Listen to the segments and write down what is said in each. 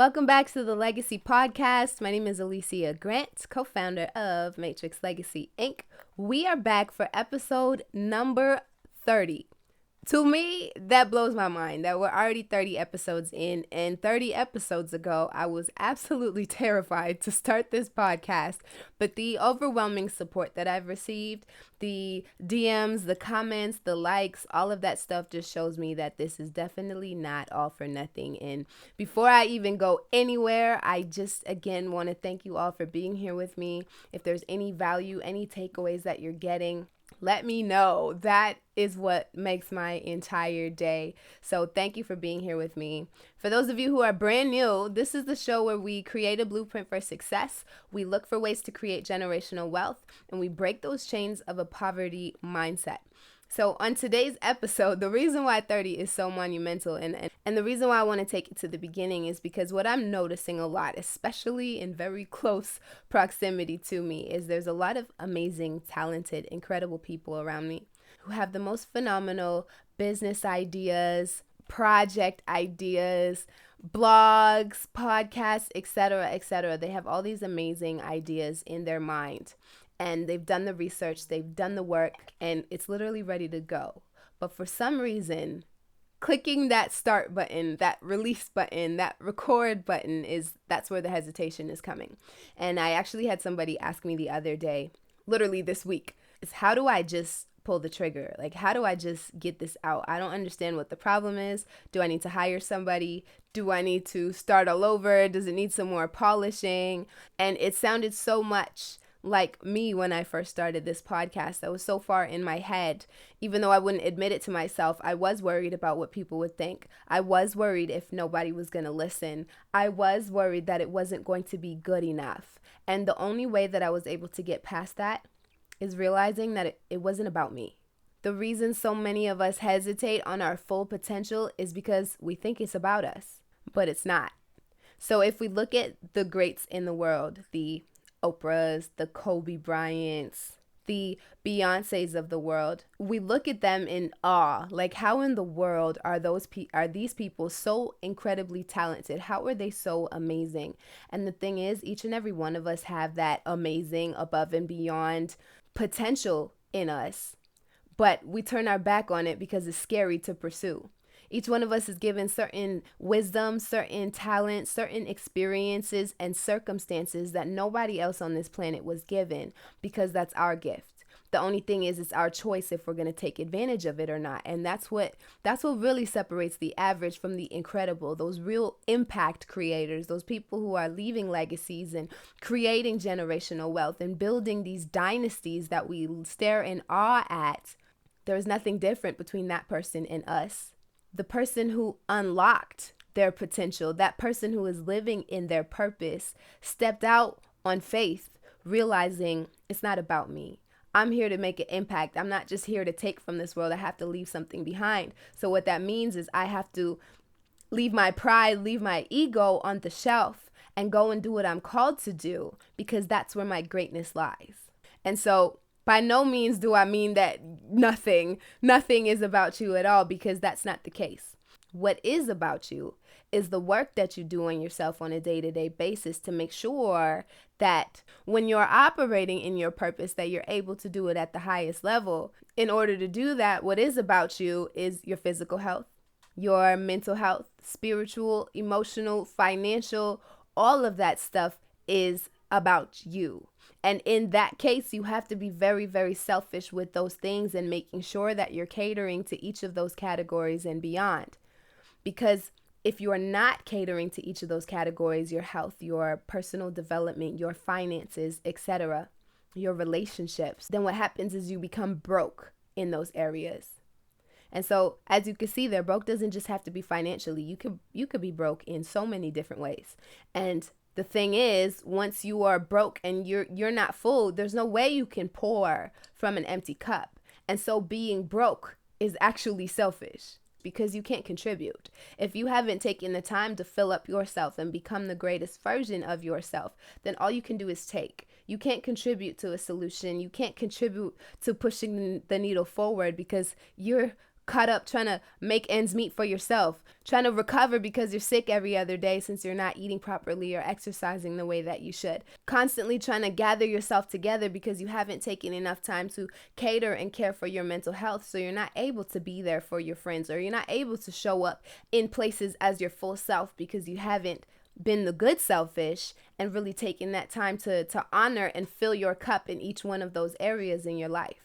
Welcome back to the Legacy Podcast. My name is Olisya Grant, co-founder of Matrix Legacy Inc. We are back for episode number 30. To me, that blows my mind that we're already 30 episodes in, and 30 episodes ago, I was absolutely terrified to start this podcast, but the overwhelming support that I've received, the DMs, the comments, the likes, all of that stuff just shows me that this is definitely not all for nothing. And before I even go anywhere, I just, again, want to thank you all for being here with me. If there's any value, any takeaways that you're getting, let me know. That is what makes my entire day. So thank you for being here with me. For those of you who are brand new, this is the show where we create a blueprint for success. We look for ways to create generational wealth, and we break those chains of a poverty mindset. So on today's episode, the reason why 30 is so monumental and the reason why I want to take it to the beginning is because what I'm noticing a lot, especially in very close proximity to me, is there's a lot of amazing, talented, incredible people around me who have the most phenomenal business ideas, project ideas, blogs, podcasts, etc., etc. They have all these amazing ideas in their mind. And they've done the research, they've done the work, and it's literally ready to go. But for some reason, clicking that start button, that release button, that record button, that's where the hesitation is coming. And I actually had somebody ask me the other day, literally this week, is how do I just pull the trigger? Like, how do I just get this out? I don't understand what the problem is. Do I need to hire somebody? Do I need to start all over? Does it need some more polishing? And it sounded so much like me when I first started this podcast. I was so far in my head, even though I wouldn't admit it to myself. I was worried about what people would think. I was worried if nobody was going to listen. I was worried that it wasn't going to be good enough. And the only way that I was able to get past that is realizing that it wasn't about me. The reason so many of us hesitate on our full potential is because we think it's about us, but it's not. So if we look at the greats in the world, the Oprahs, the Kobe Bryants, the Beyoncés of the world, we look at them in awe. Like, how in the world are these people so incredibly talented? How are they so amazing? And the thing is, each and every one of us have that amazing, above and beyond potential in us, but we turn our back on it because it's scary to pursue. Each one of us is given certain wisdom, certain talents, certain experiences and circumstances that nobody else on this planet was given, because that's our gift. The only thing is, it's our choice if we're going to take advantage of it or not. And that's what really separates the average from the incredible, those real impact creators, those people who are leaving legacies and creating generational wealth and building these dynasties that we stare in awe at. There's nothing different between that person and us. The person who unlocked their potential, that person who is living in their purpose, stepped out on faith, realizing it's not about me. I'm here to make an impact. I'm not just here to take from this world. I have to leave something behind. So what that means is I have to leave my pride, leave my ego on the shelf and go and do what I'm called to do, because that's where my greatness lies. And so by no means do I mean that nothing is about you at all, because that's not the case. What is about you is the work that you do on yourself on a day-to-day basis to make sure that when you're operating in your purpose, that you're able to do it at the highest level. In order to do that, what is about you is your physical health, your mental health, spiritual, emotional, financial, all of that stuff is about you. And in that case, you have to be very, very selfish with those things and making sure that you're catering to each of those categories and beyond. Because if you are not catering to each of those categories, your health, your personal development, your finances, etc., your relationships, then what happens is you become broke in those areas. And so, as you can see there, broke doesn't just have to be financially. You could be broke in so many different ways. And the thing is, once you are broke and you're not full, there's no way you can pour from an empty cup. And so being broke is actually selfish, because you can't contribute. If you haven't taken the time to fill up yourself and become the greatest version of yourself, then all you can do is take. You can't contribute to a solution. You can't contribute to pushing the needle forward, because you're caught up trying to make ends meet for yourself, trying to recover because you're sick every other day since you're not eating properly or exercising the way that you should. Constantly trying to gather yourself together because you haven't taken enough time to cater and care for your mental health, so you're not able to be there for your friends, or you're not able to show up in places as your full self because you haven't been the good selfish and really taken that time to honor and fill your cup in each one of those areas in your life.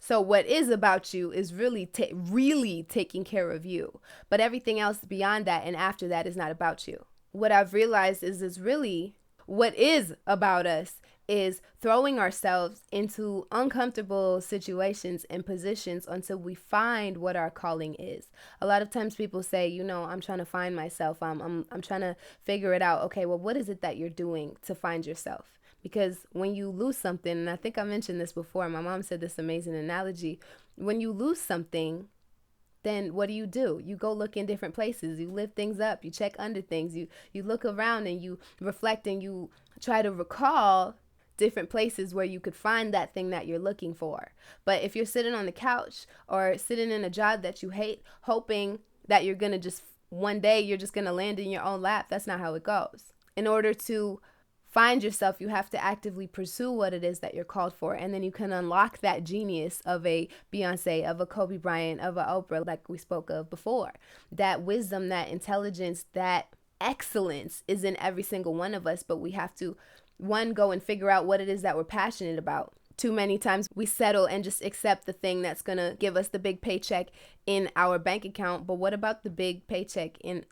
So what is about you is really really taking care of you. But everything else beyond that and after that is not about you. What I've realized is really what is about us is throwing ourselves into uncomfortable situations and positions until we find what our calling is. A lot of times people say, I'm trying to find myself. I'm trying to figure it out. Okay, well, what is it that you're doing to find yourself? Because when you lose something, and I think I mentioned this before, my mom said this amazing analogy. When you lose something, then what do? You go look in different places. You lift things up. You check under things. You look around and you reflect and you try to recall different places where you could find that thing that you're looking for. But if you're sitting on the couch or sitting in a job that you hate, hoping that you're going to just one day you're just going to land in your own lap, that's not how it goes. In order to find yourself, you have to actively pursue what it is that you're called for, and then you can unlock that genius of a Beyonce, of a Kobe Bryant, of a Oprah, like we spoke of before. That wisdom, that intelligence, that excellence is in every single one of us, but we have to, one, go and figure out what it is that we're passionate about. Too many times we settle and just accept the thing that's going to give us the big paycheck in our bank account, but what about the big paycheck in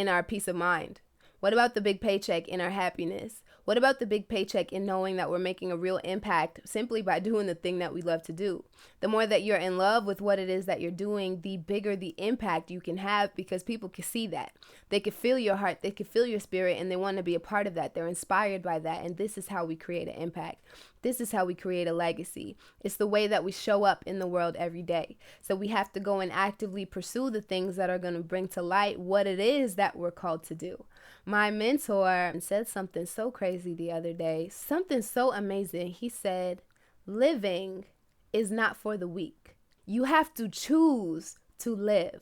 our peace of mind? What about the big paycheck in our happiness? What about the big paycheck in knowing that we're making a real impact simply by doing the thing that we love to do? The more that you're in love with what it is that you're doing, the bigger the impact you can have, because people can see that. They can feel your heart, they can feel your spirit, and they want to be a part of that. They're inspired by that, and this is how we create an impact. This is how we create a legacy. It's the way that we show up in the world every day. So we have to go and actively pursue the things that are going to bring to light what it is that we're called to do. My mentor said something so crazy the other day, something so amazing. He said, living is not for the weak. You have to choose to live.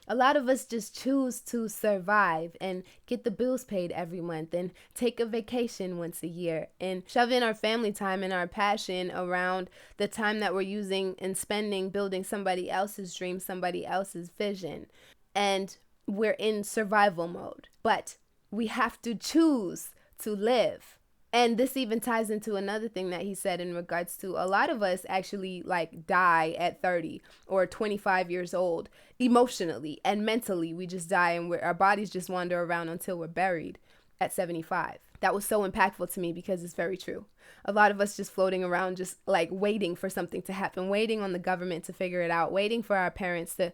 A lot of us just choose to survive and get the bills paid every month and take a vacation once a year and shove in our family time and our passion around the time that we're using and spending building somebody else's dream, somebody else's vision. And we're in survival mode. But we have to choose to live. And this even ties into another thing that he said in regards to a lot of us actually die at 30 or 25 years old emotionally and mentally. We just die and our bodies just wander around until we're buried at 75. That was so impactful to me because it's very true. A lot of us just floating around, just waiting for something to happen, waiting on the government to figure it out, waiting for our parents to,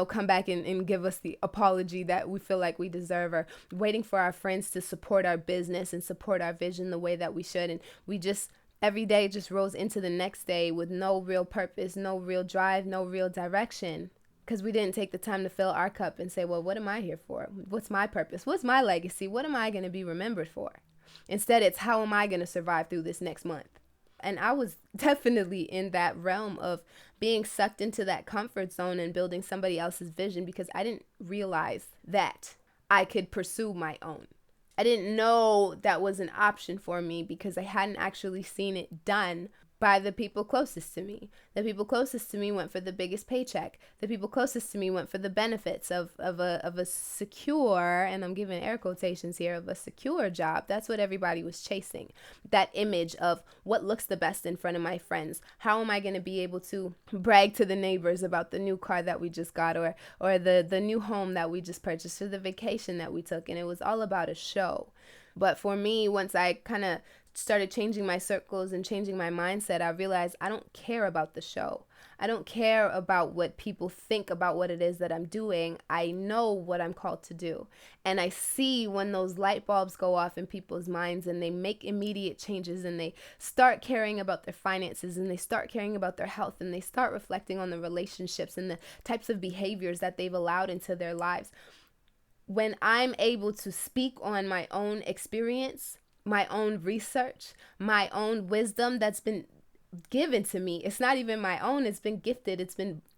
come back and give us the apology that we feel like we deserve, or waiting for our friends to support our business and support our vision the way that we should. And we just, every day just rolls into the next day with no real purpose, no real drive, no real direction. Because we didn't take the time to fill our cup and say, well, what am I here for? What's my purpose? What's my legacy? What am I going to be remembered for? Instead, it's how am I going to survive through this next month? And I was definitely in that realm of being sucked into that comfort zone and building somebody else's vision because I didn't realize that I could pursue my own. I didn't know that was an option for me because I hadn't actually seen it done by the people closest to me. The people closest to me went for the biggest paycheck. The people closest to me went for the benefits of a secure, and I'm giving air quotations here, of a secure job. That's what everybody was chasing. That image of what looks the best in front of my friends. How am I going to be able to brag to the neighbors about the new car that we just got, or the new home that we just purchased, or the vacation that we took? And it was all about a show. But for me, once I kind of started changing my circles and changing my mindset, I realized I don't care about the show. I don't care about what people think about what it is that I'm doing. I know what I'm called to do. And I see when those light bulbs go off in people's minds and they make immediate changes and they start caring about their finances and they start caring about their health and they start reflecting on the relationships and the types of behaviors that they've allowed into their lives. When I'm able to speak on my own experience, my own research, my own wisdom that's been given to me. It's not even my own, it's been gifted.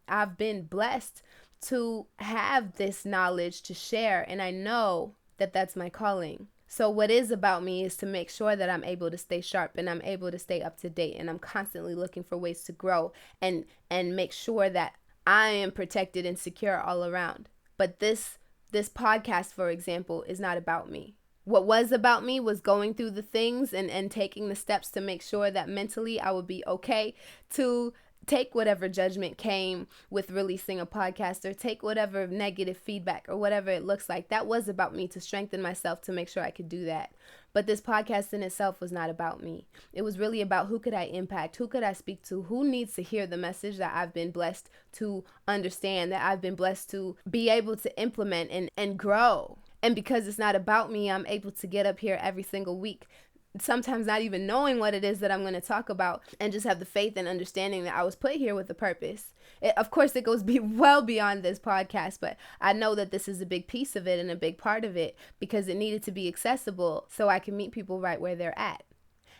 I've been blessed to have this knowledge to share, and I know that that's my calling. So what is about me is to make sure that I'm able to stay sharp and I'm able to stay up to date, and I'm constantly looking for ways to grow and make sure that I am protected and secure all around. But this podcast, for example, is not about me. What was about me was going through the things and taking the steps to make sure that mentally I would be okay to take whatever judgment came with releasing a podcast, or take whatever negative feedback or whatever it looks like. That was about me, to strengthen myself to make sure I could do that. But this podcast in itself was not about me. It was really about who could I impact, who could I speak to, who needs to hear the message that I've been blessed to understand, that I've been blessed to be able to implement and grow. And because it's not about me, I'm able to get up here every single week, sometimes not even knowing what it is that I'm going to talk about, and just have the faith and understanding that I was put here with a purpose. Of course, it goes well beyond this podcast, but I know that this is a big piece of it and a big part of it, because it needed to be accessible so I can meet people right where they're at.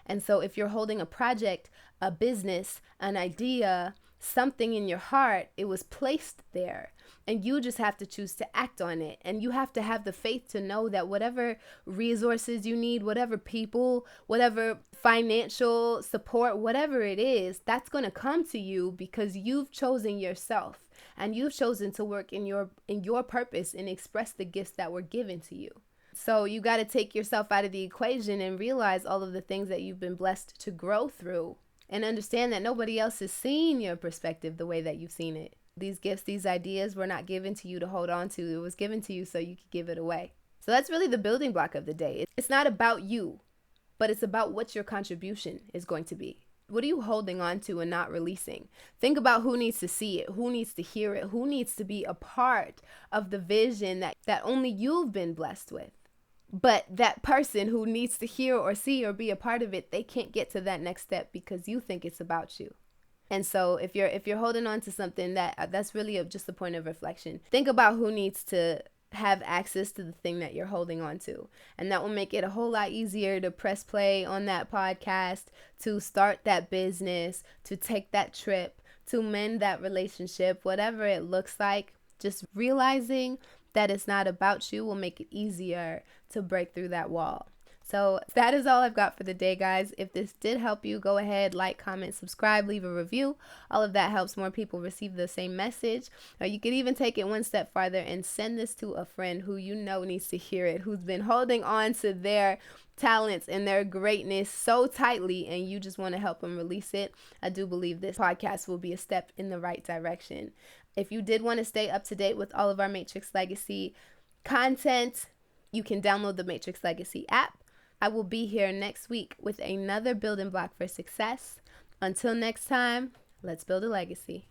And so if you're holding a project, a business, an idea, something in your heart, it was placed there. And you just have to choose to act on it. And you have to have the faith to know that whatever resources you need, whatever people, whatever financial support, whatever it is, that's going to come to you, because you've chosen yourself and you've chosen to work in your purpose and express the gifts that were given to you. So you got to take yourself out of the equation and realize all of the things that you've been blessed to grow through, and understand that nobody else has seen your perspective the way that you've seen it. These gifts, these ideas were not given to you to hold on to. It was given to you so you could give it away. So that's really the building block of the day. It's not about you, but it's about what your contribution is going to be. What are you holding on to and not releasing? Think about who needs to see it, who needs to hear it, who needs to be a part of the vision that only you've been blessed with. But that person who needs to hear or see or be a part of it, they can't get to that next step because you think it's about you. And so if you're holding on to something, that's really just a point of reflection. Think about who needs to have access to the thing that you're holding on to. And that will make it a whole lot easier to press play on that podcast, to start that business, to take that trip, to mend that relationship, whatever it looks like. Just realizing that it's not about you will make it easier to break through that wall. So that is all I've got for the day, guys. If this did help you, go ahead, like, comment, subscribe, leave a review. All of that helps more people receive the same message. Or you could even take it one step farther and send this to a friend who you know needs to hear it, who's been holding on to their talents and their greatness so tightly, and you just want to help them release it. I do believe this podcast will be a step in the right direction. If you did want to stay up to date with all of our Matrix Legacy content, you can download the Matrix Legacy app. I will be here next week with another building block for success. Until next time, let's build a legacy.